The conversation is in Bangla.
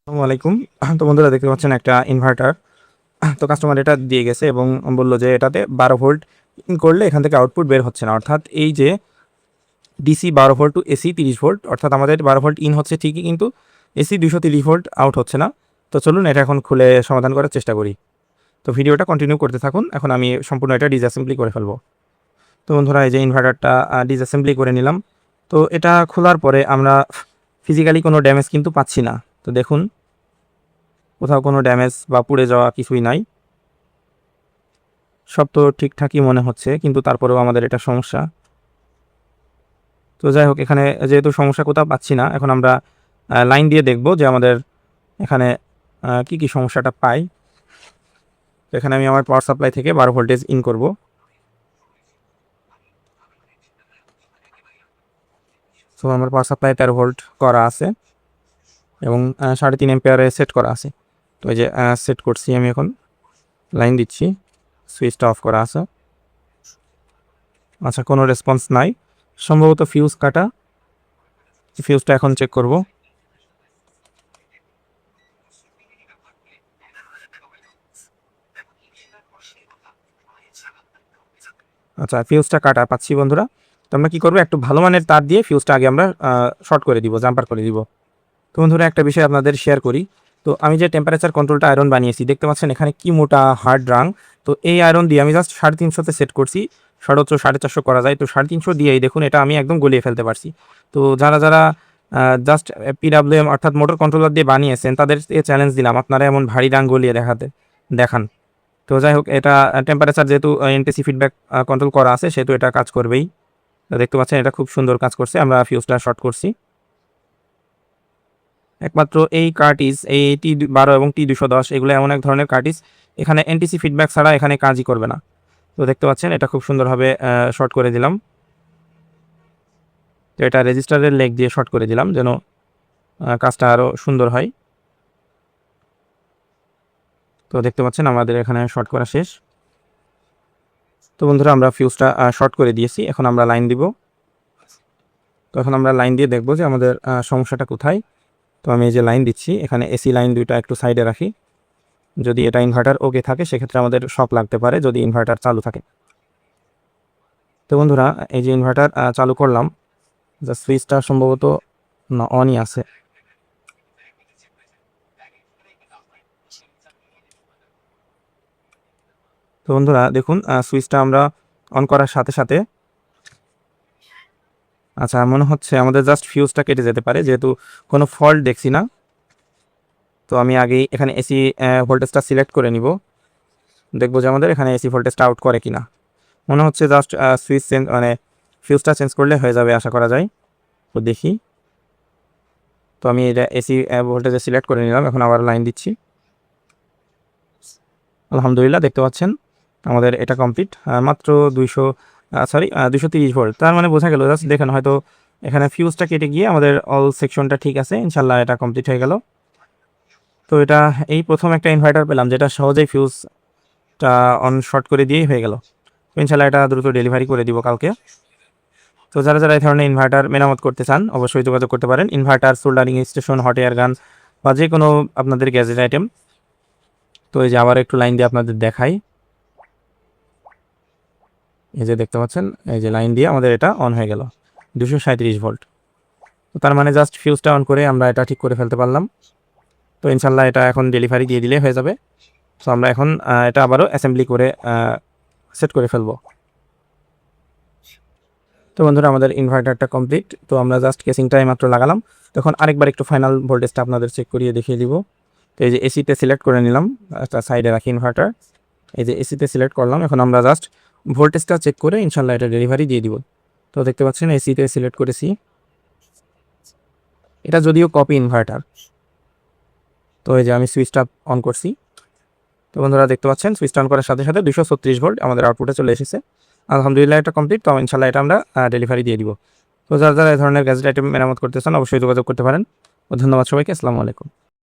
আসসালামু আলাইকুম। তো বন্ধুরা দেখতে পাচ্ছেন একটা ইনভার্টার। তো কাস্টমার এটা দিয়ে গেছে এবং বলল যে এটাতে 12 ভোল্ট ইন করলে এখান থেকে আউটপুট বের হচ্ছে না। অর্থাৎ এই যে DC 12 volt to AC 30 volt, অর্থাৎ আমাদের 12 ভোল্ট ইন হচ্ছে ঠিকই, কিন্তু এসি 230 ভোল্ট আউট হচ্ছে না। তো চলুন এটা এখন খুলে সমাধান করার চেষ্টা করি। তো ভিডিওটা কন্টিনিউ করতে থাকুন। এখন আমি সম্পূর্ণ এটা ডিসঅ্যাসেম্বলি করে ফেলবো। তো বন্ধুরা এই যে ইনভার্টারটা ডিসঅ্যাসেম্বলি করে নিলাম। তো এটা খোলার পরে আমরা ফিজিক্যালি কোনো ড্যামেজ কিন্তু পাচ্ছি না। তো দেখুন, কোথাও কোনো ড্যামেজ বা পুড়ে যাওয়া কিছুই নাই। সব তো ঠিকঠাকই মনে হচ্ছে, কিন্তু তারপরেও আমাদের এটা সমস্যা। তো যাই হোক, এখানে যেহেতু সমস্যা কোথাও পাচ্ছি না, এখন আমরা লাইন দিয়ে দেখব যে আমাদের এখানে কি কি সমস্যাটা পাই। তো এখানে আমি আমার পাওয়ার সাপ্লাই থেকে 12 ভোল্টেজ ইন করব। তো আমার পাওয়ার সাপ্লাই 13 ভোল্ট করা আছে এবং 3.5 এম্পিয়ারে সেট করা আছে। তো এই যে সেট করছি আমি, এখন লাইন দিচ্ছি। সুইচটা অফ করা আছে। আচ্ছা, কোনো রেসপন্স নাই, সম্ভবত ফিউজ কাটা। ফিউজটা এখন চেক করব। আচ্ছা, ফিউজটা কাটা পাচ্ছি বন্ধুরা। তো আমরা কী করবো, একটু ভালো মানের তার দিয়ে ফিউজটা আগে আমরা শর্ট করে দিব, জাম্পার করে দিব। তো বন্ধুরা একটা বিষয় আপনাদের শেয়ার করি। তো আমি যে টেম্পারেচার কন্ট্রোলটা আয়রন বানিয়েছি, দেখতে পাচ্ছেন এখানে কি মোটা হার্ড রাং। তো এই আয়রন দিয়ে আমি জাস্ট 350-তে সেট করছি। সর্বোচ্চ 450 করা যায়। তো 350 দিয়েই দেখুন এটা আমি একদম গলিয়ে ফেলতে পারছি। তো যারা যারা জাস্ট পিডাব্লিউএম অর্থাৎ মোটর কন্ট্রোলার দিয়ে বানিয়েছেন, তাদের চ্যালেঞ্জ দিলাম আপনারা এমন ভারী রাং গলিয়ে দেখান। তো যাই হোক, এটা টেম্পারেচার যেহেতু এনটিসি ফিডব্যাক কন্ট্রোল করা আছে, সেহেতু এটা কাজ করবেই। দেখতে পাচ্ছেন এটা খুব সুন্দর কাজ করছে। আমরা ফিউজটা শর্ট করছি। একমাত্র এই কার্টিজ, এই T12 এবং T210, এগুলো এমন এক ধরনের কার্টিজ, এখানে এনটিসি ফিডব্যাক ছাড়া এখানে কাজই করবে না। তো দেখতে পাচ্ছেন এটা খুব সুন্দরভাবে শর্ট করে দিলাম। তো এটা রেজিস্টারের লেগ দিয়ে শর্ট করে দিলাম যেন কাজটা আরও সুন্দর হয়। তো দেখতে পাচ্ছেন আমাদের এখানে শর্ট করা শেষ। তো বন্ধুরা আমরা ফিউজটা শর্ট করে দিয়েছি, এখন আমরা লাইন দিব। তো এখন আমরা লাইন দিয়ে দেখব যে আমাদের সমস্যাটা কোথায়। তো আমি এই যে লাইন দিচ্ছি, এখানে এসি লাইন দুইটা একটু সাইডে রাখি। যদি এটা ইনভার্টার ওকে থাকে, সেক্ষেত্রে আমাদের শক লাগতে পারে যদি ইনভার্টার চালু থাকে। তো বন্ধুরা এই যে ইনভার্টার চালু করলাম, যা সুইচটা সম্ভবত না অনই আছে। তো বন্ধুরা দেখুন, সুইচটা আমরা অন করার সাথে সাথে, আচ্ছা মনে হচ্ছে আমাদের জাস্ট ফিউজটা কেটে যেতে পারে, যেহেতু কোনো ফল্ট দেখছি না। তো আমি আগেই এখানে এসি ভোল্টেজটা সিলেক্ট করে নিব, দেখবো যে আমাদের এখানে এসি ভোল্টেজটা আউট করে কিনা। মনে হচ্ছে জাস্ট সুইচ চেঞ্জ, মানে ফিউজটা চেঞ্জ করলে হয়ে যাবে আশা করা যায়। তো দেখি। তো আমি এটা এসি ভোল্টেজে সিলেক্ট করে নিলাম, এখন আবার লাইন দিচ্ছি। আলহামদুলিল্লাহ, দেখতে পাচ্ছেন আমাদের এটা কমপ্লিট। মাত্র 230 ভোল্ট, তার মানে বোঝা গেল, জাস্ট দেখেন হয়তো এখানে ফিউজটা কেটে গিয়ে আমাদের অল সেকশনটা ঠিক আছে। ইনশাল্লাহ এটা কমপ্লিট হয়ে গেল। তো এটা এই প্রথম একটা ইনভার্টার পেলাম যেটা সহজেই ফিউজটা অন শর্ট করে দিয়েই হয়ে গেল। তো ইনশাল্লাহ এটা দ্রুত ডেলিভারি করে দিব কালকে। তো যারা যারা এই ধরনের ইনভার্টার মেরামত করতে চান, অবশ্যই যোগাযোগ করতে পারেন। Inverter, soldering station, hot air গান বা যে কোনো আপনাদের গ্যাজেট আইটেম। তো এই যে আবার একটু লাইন দিয়ে আপনাদের দেখাই। এই যে দেখতে পাচ্ছেন, এই যে লাইন দিয়ে আমাদের এটা অন হয়ে গেল 237 ভোল্ট। তো তার মানে জাস্ট ফিউজটা অন করে আমরা এটা ঠিক করে ফেলতে পারলাম। তো ইনশাল্লাহ এটা এখন ডেলিভারি দিয়ে দিলে হয়ে যাবে। তো আমরা এখন এটা আবারও অ্যাসেম্বলি করে সেট করে ফেলবো। তো বন্ধুরা আমাদের ইনভার্টারটা কমপ্লিট। তো আমরা জাস্ট কেসিংটাই মাত্র লাগালাম। তখন আরেকবার একটু ফাইনাল ভোল্টেজটা আপনাদের চেক করিয়ে দেখিয়ে দিব। তো এই যে এসিতে সিলেক্ট করে নিলাম, একটা সাইডে রাখি ইনভার্টার। এই যে এসিতে সিলেক্ট করলাম, এখন আমরা জাস্ট ভোল্টেজটা চেক করে ইনশাল্লাহ এটা ডেলিভারি দিয়ে দিব। তো দেখতে পাচ্ছেন এসিতে সিলেক্ট করেছি। এটা যদিও কপি ইনভার্টার। তো এই যে আমি সুইচটা অন করছি। তো বন্ধুরা দেখতে পাচ্ছেন সুইচটা অন করার সাথে সাথে 236 ভোল্ট আমাদের আউটপুটে চলে এসেছে। আলহামদুলিল্লাহ এটা কমপ্লিট। তো ইনশাল্লাহ এটা আমরা ডেলিভারি দিয়ে দিব। তো যারা যারা এই ধরনের গ্যাজেট আইটেম মেরামত করতে চান, অবশ্যই যোগাযোগ করতে পারেন। ধন্যবাদ সবাইকে। আসসালামু আলাইকুম।